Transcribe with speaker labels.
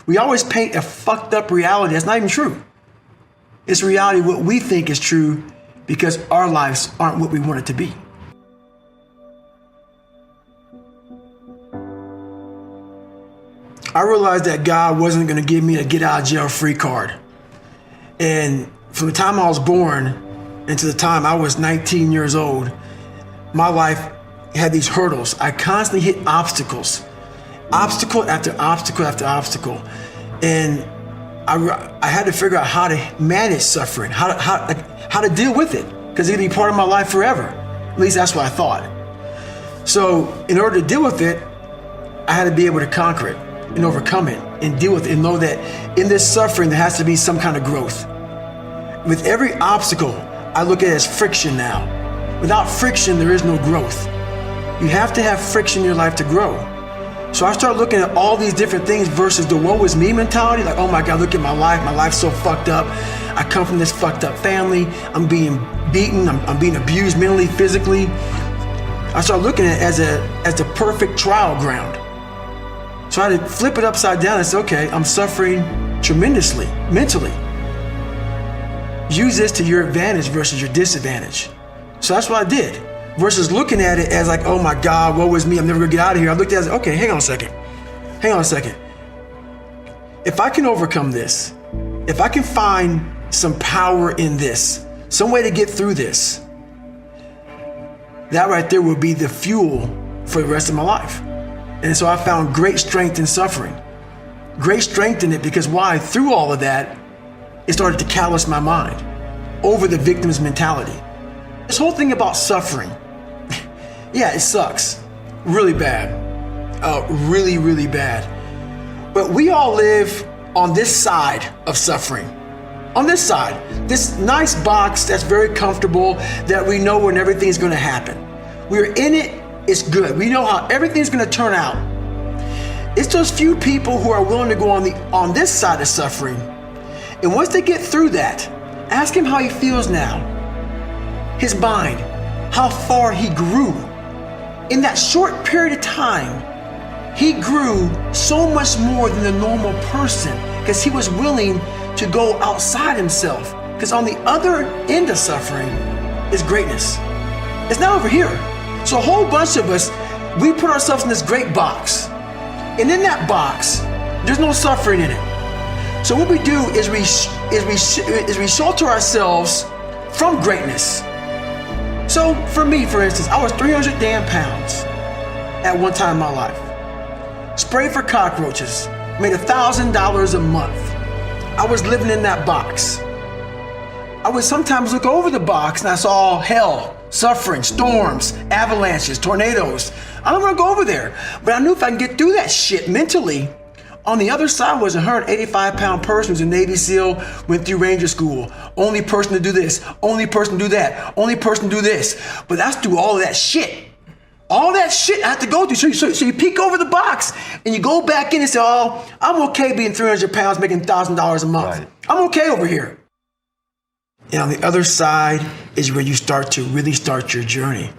Speaker 1: We always paint a fucked up reality that's not even true. It's reality what we think is true because our lives aren't what we want it to be. I realized that God wasn't going to give me a get out of jail free card. And from the time I was born and to the time I was 19 years old, my life had these hurdles. I constantly hit obstacles, obstacle after obstacle after obstacle. And I had to figure out how to manage suffering, how to deal with it, because it'd be part of my life forever. At least that's what I thought. So in order to deal with it, I had to be able to conquer it and overcome it and deal with it and know that in this suffering, there has to be some kind of growth. With every obstacle, I look at it as friction now. Without friction, there is no growth. You have to have friction in your life to grow. So I start looking at all these different things versus the woe is me mentality. Like, oh my God, look at my life. My life's so fucked up. I come from this fucked up family. I'm being beaten. I'm being abused mentally, physically. I start looking at it as the perfect trial ground. So I had to flip it upside down and say, okay, I'm suffering tremendously, mentally. Use this to your advantage versus your disadvantage. So that's what I did. Versus looking at it as like, oh my God, woe is me, I'm never gonna get out of here. I looked at it as, okay, hang on a second. If I can overcome this, if I can find some power in this, some way to get through this, that right there will be the fuel for the rest of my life. And so I found great strength in suffering. Great strength in it because why? Through all of that, it started to callous my mind over the victim's mentality. This whole thing about suffering, yeah, it sucks. Really bad. Really, really bad. But we all live on this side of suffering. On this side, this nice box that's very comfortable, that we know when everything's gonna happen. We're in it, it's good. We know how everything's gonna turn out. It's those few people who are willing to go on this side of suffering. And once they get through that, ask him how he feels now. His mind, how far he grew. In that short period of time, he grew so much more than the normal person because he was willing to go outside himself. Because on the other end of suffering is greatness. It's not over here. So a whole bunch of us, we put ourselves in this great box. And in that box, there's no suffering in it. So what we do is we shelter ourselves from greatness. So for me, for instance, I was 300 damn pounds at one time in my life. Sprayed for cockroaches, made $1,000 a month. I was living in that box. I would sometimes look over the box and I saw hell, suffering, storms, avalanches, tornadoes. I don't want to go over there, but I knew if I can get through that shit mentally, on the other side was a 185-pound person who's a Navy SEAL, went through Ranger School. Only person to do this, only person to do that, only person to do this. But that's through all of that shit. All that shit I have to go through. So you peek over the box and you go back in and say, oh, I'm okay being 300 pounds, making $1,000 a month. Right. I'm okay over here. And on the other side is where you start to really start your journey.